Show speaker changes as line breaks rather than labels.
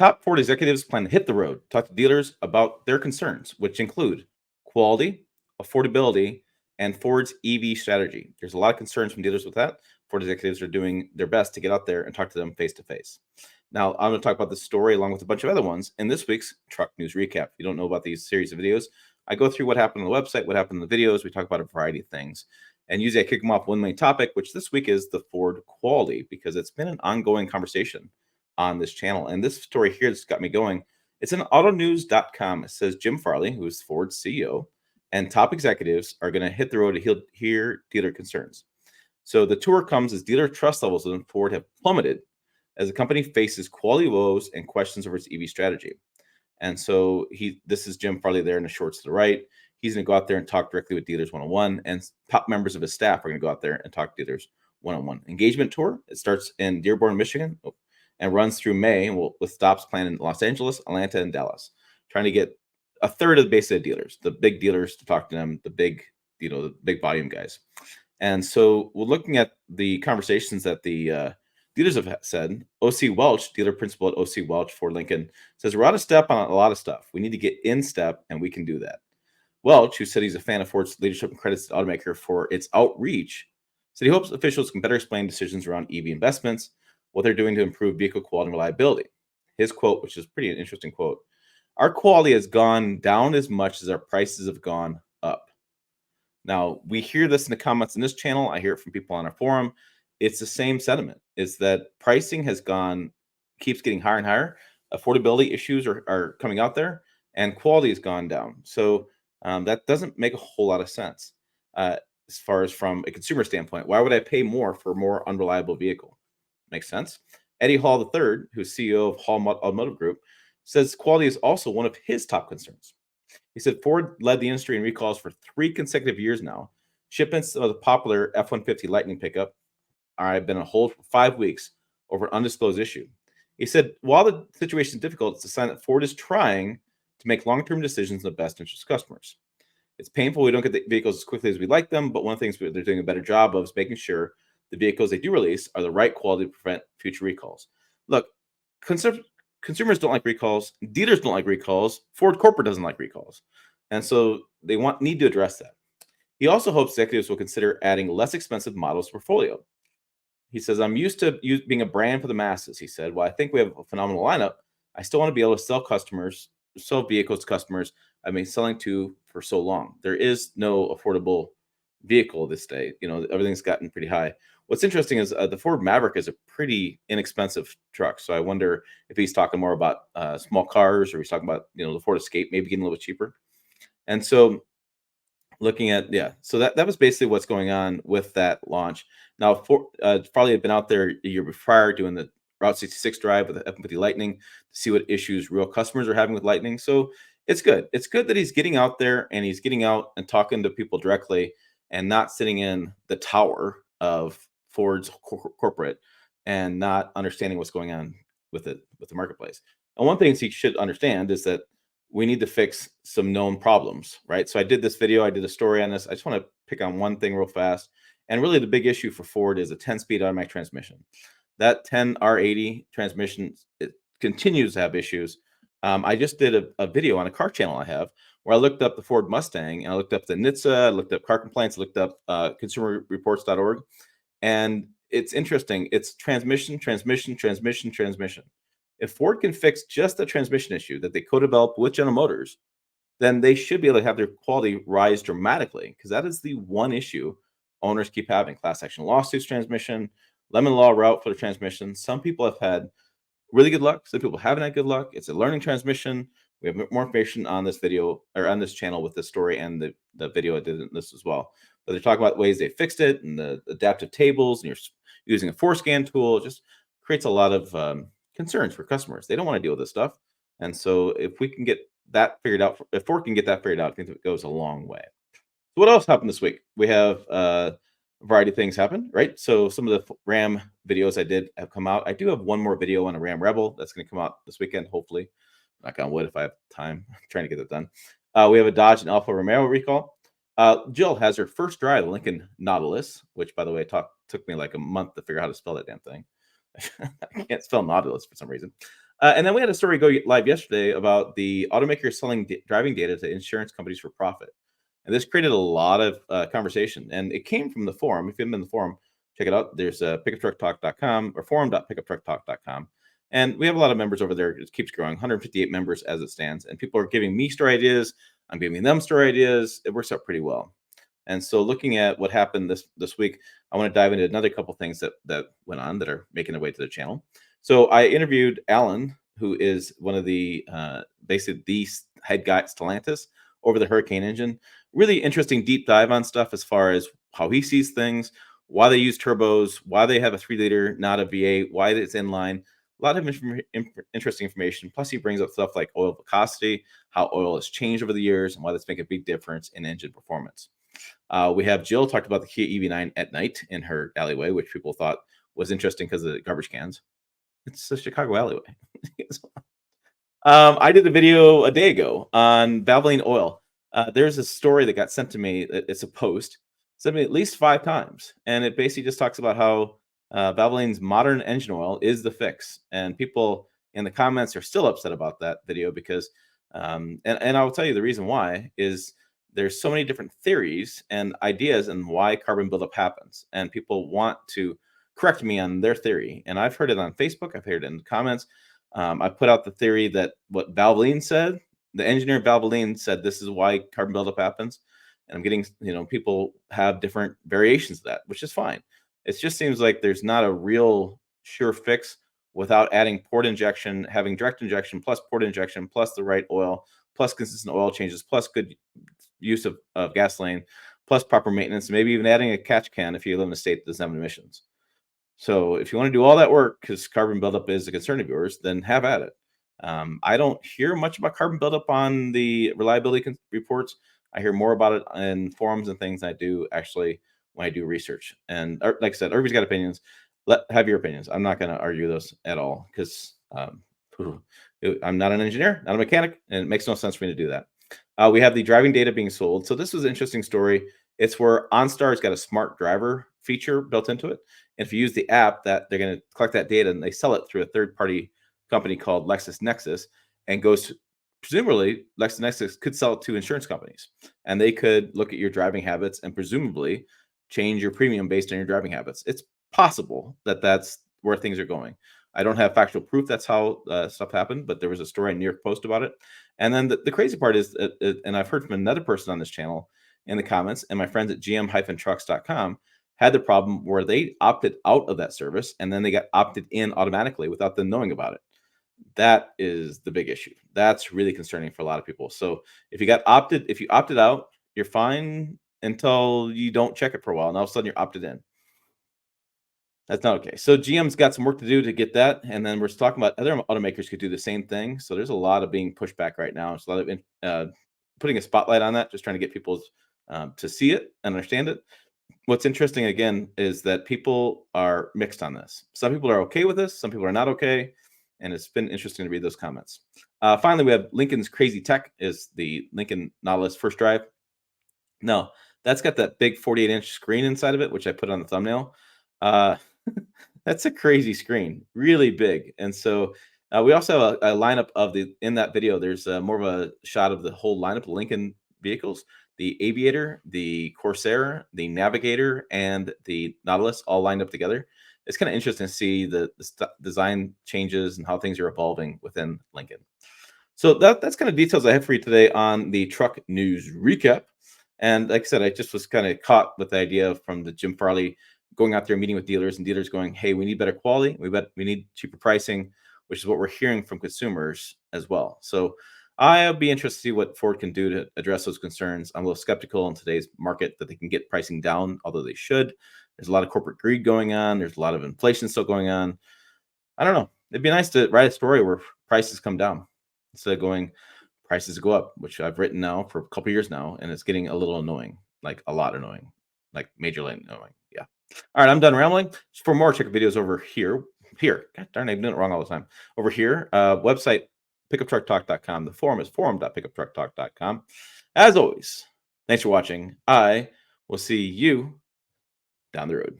Top Ford executives plan to hit the road, talk to dealers about their concerns, which include quality, affordability, and Ford's EV strategy. There's a lot of concerns from dealers with that. Ford executives are doing their best to get out there and talk to them face to face. Now, I'm going to talk about this story along with a bunch of other ones in this week's Truck News Recap. If you don't know about these series of videos, I go through what happened on the website, what happened in the videos. We talk about a variety of things. And usually I kick them off one main topic, which this week is the Ford quality, because it's been an ongoing conversation on this channel. And this story here that's got me going, it's in autonews.com. It says Jim Farley, who is Ford's CEO, and top executives are going to hit the road to hear dealer concerns. So the tour comes as dealer trust levels in Ford have plummeted as the company faces quality woes and questions over its EV strategy. And so this is Jim Farley there in the shorts to the right. He's going to go out there and talk directly with dealers one-on-one, and top members of his staff are going to go out there and talk to dealers one-on-one. Engagement tour, it starts in Dearborn, Michigan, and runs through May, with stops planned in Los Angeles, Atlanta, and Dallas, trying to get a third of the base of dealers, the big dealers, to talk to them, the big volume guys. And so we're looking at the conversations that the dealers have said. O.C. Welch, dealer principal at O.C. Welch, Ford Lincoln, says we're out of step on a lot of stuff. We need to get in step, and we can do that. Welch, who said he's a fan of Ford's leadership and credits the automaker for its outreach, said he hopes officials can better explain decisions around EV investments, what they're doing to improve vehicle quality and reliability. His quote, which is pretty an interesting quote, "Our quality has gone down as much as our prices have gone up." Now, we hear this in the comments in this channel. I hear it from people on our forum. It's the same sentiment, is that pricing keeps getting higher and higher. Affordability issues are coming out there, and quality has gone down. So that doesn't make a whole lot of sense as far as from a consumer standpoint. Why would I pay more for a more unreliable vehicle? Makes sense. Eddie Hall III, who's CEO of Hall Automotive Group, says quality is also one of his top concerns. He said Ford led the industry in recalls for 3 consecutive years now. Shipments of the popular F-150 Lightning pickup have been on hold for 5 weeks over an undisclosed issue. He said, while the situation is difficult, it's a sign that Ford is trying to make long-term decisions in the best interest of customers. It's painful we don't get the vehicles as quickly as we'd like them, but one of the things they're doing a better job of is making sure the vehicles they do release are the right quality to prevent future recalls. Look, consumers don't like recalls. Dealers don't like recalls. Ford corporate doesn't like recalls. And so they need to address that. He also hopes executives will consider adding less expensive models to portfolio. He says, I'm used to being a brand for the masses. He said, well, I think we have a phenomenal lineup. I still want to be able to sell vehicles to customers I've been selling to for so long. There is no affordable vehicle this day. Everything's gotten pretty high. What's interesting is the Ford Maverick is a pretty inexpensive truck. So I wonder if he's talking more about small cars, or he's talking about, the Ford Escape maybe getting a little bit cheaper. And so looking at, so that was basically what's going on with that launch. Now, Farley had been out there a year prior doing the Route 66 drive with the F-150 Lightning to see what issues real customers are having with Lightning. So it's good. It's good that he's getting out there and he's getting out and talking to people directly and not sitting in the tower of Ford's corporate and not understanding what's going on with the marketplace. And one thing he should understand is that we need to fix some known problems, right? So I did this video, I did a story on this. I just want to pick on one thing real fast. And really the big issue for Ford is a 10-speed automatic transmission. That 10R80 transmission, it continues to have issues. I just did a video on a car channel I have where I looked up the Ford Mustang, and I looked up the NHTSA, I looked up car complaints, I looked up consumerreports.org. And it's interesting. It's transmission. If Ford can fix just the transmission issue that they co-developed with General Motors, then they should be able to have their quality rise dramatically, because that is the one issue owners keep having. Class action lawsuits, transmission, lemon law route for the transmission. Some people have had really good luck. Some people haven't had good luck. It's a learning transmission. We have more information on this video, or on this channel, with this story and the video I did in this as well. But they're talking about ways they fixed it, and the adaptive tables, and you're using a 4Scan tool. It just creates a lot of concerns for customers. They don't want to deal with this stuff. And so if we can get that figured out, if Ford can get that figured out, I think it goes a long way. So what else happened this week? We have a variety of things happen, right? So some of the Ram videos I did have come out. I do have one more video on a Ram Rebel that's going to come out this weekend, hopefully. Knock on wood if I have time. I'm trying to get that done. We have a Dodge and Alfa Romeo recall. Jill has her first drive, the Lincoln Nautilus, which, by the way, took me like a month to figure out how to spell that damn thing. I can't spell Nautilus for some reason. And then we had a story go live yesterday about the automaker selling driving data to insurance companies for profit. And this created a lot of conversation. And it came from the forum. If you haven't been in the forum, check it out. There's pickuptrucktalk.com or forum.pickuptrucktalk.com. And we have a lot of members over there. It keeps growing, 158 members as it stands. And people are giving me story ideas. I'm giving them story ideas. It works out pretty well. And so looking at what happened this week, I want to dive into another couple things that went on that are making their way to the channel. So I interviewed Alan, who is one of the basically the head guy at Stellantis over the Hurricane engine. Really interesting deep dive on stuff as far as how he sees things, why they use turbos, why they have a 3-liter, not a V8, why it's inline. A lot of interesting information. Plus, he brings up stuff like oil viscosity, how oil has changed over the years, and why that's making a big difference in engine performance. We have Jill talked about the Kia EV9 at night in her alleyway, which people thought was interesting because of the garbage cans. It's a Chicago alleyway. I did a video a day ago on Valvoline oil. There's a story that got sent to me. It's a post sent me at least 5 times, and it basically just talks about how Valvoline's modern engine oil is the fix. And people in the comments are still upset about that video because, and I will tell you the reason why is there's so many different theories and ideas and why carbon buildup happens, and people want to correct me on their theory. And I've heard it on Facebook. I've heard it in the comments. I put out the theory that what Valvoline said, the engineer Valvoline said, this is why carbon buildup happens. And I'm getting, people have different variations of that, which is fine. It just seems like there's not a real sure fix without adding port injection, having direct injection plus port injection plus the right oil, plus consistent oil changes, plus good use of gasoline, plus proper maintenance, maybe even adding a catch can if you live in a state that doesn't have emissions. So if you want to do all that work, because carbon buildup is a concern of yours, then have at it. I don't hear much about carbon buildup on the reliability reports. I hear more about it in forums and things than I do actually when I do research. And like I said, everybody's got opinions. Have your opinions. I'm not going to argue those at all because I'm not an engineer, not a mechanic, and it makes no sense for me to do that. We have the driving data being sold. So this was an interesting story. It's where OnStar's got a smart driver feature built into it. And if you use the app, that they're going to collect that data and they sell it through a third-party company called LexisNexis, and goes to, presumably LexisNexis could sell it to insurance companies, and they could look at your driving habits and presumably change your premium based on your driving habits. It's possible that that's where things are going. I don't have factual proof that's how stuff happened, but there was a story in New York Post about it. And then the crazy part is, and I've heard from another person on this channel in the comments, and my friends at gm-trucks.com had the problem where they opted out of that service and then they got opted in automatically without them knowing about it. That is the big issue. That's really concerning for a lot of people. So if you opted out, you're fine until you don't check it for a while, and all of a sudden you're opted in. That's not okay. So GM's got some work to do to get that, and then we're talking about other automakers could do the same thing. So there's a lot of being pushed back right now. It's a lot of putting a spotlight on that, just trying to get people to see it and understand it. What's interesting again is that people are mixed on this. Some people are okay with this, some people are not okay, and it's been interesting to read those comments. Finally, we have Lincoln's Crazy Tech is the Lincoln Nautilus first drive. No, that's got that big 48-inch screen inside of it, which I put on the thumbnail. That's a crazy screen, really big. And so we also have a lineup of in that video, there's more of a shot of the whole lineup of Lincoln vehicles: the Aviator, the Corsair, the Navigator, and the Nautilus all lined up together. It's kind of interesting to see the design changes and how things are evolving within Lincoln. So that's kind of details I have for you today on the truck news recap. And like I said, I just was kind of caught with the idea from the Jim Farley going out there meeting with dealers and dealers going, hey, we need better quality. We need cheaper pricing, which is what we're hearing from consumers as well. So I'll be interested to see what Ford can do to address those concerns. I'm a little skeptical in today's market that they can get pricing down, although they should. There's a lot of corporate greed going on. There's a lot of inflation still going on. I don't know. It'd be nice to write a story where prices come down instead of going prices go up, which I've written now for a couple of years now, and it's getting a little annoying, like a lot annoying, like majorly annoying. Yeah. All right, I'm done rambling. For more, check videos over here. God darn, I'm doing it wrong all the time. Over here, website pickuptrucktalk.com. The forum is forum.pickuptrucktalk.com. As always, thanks for watching. I will see you down the road.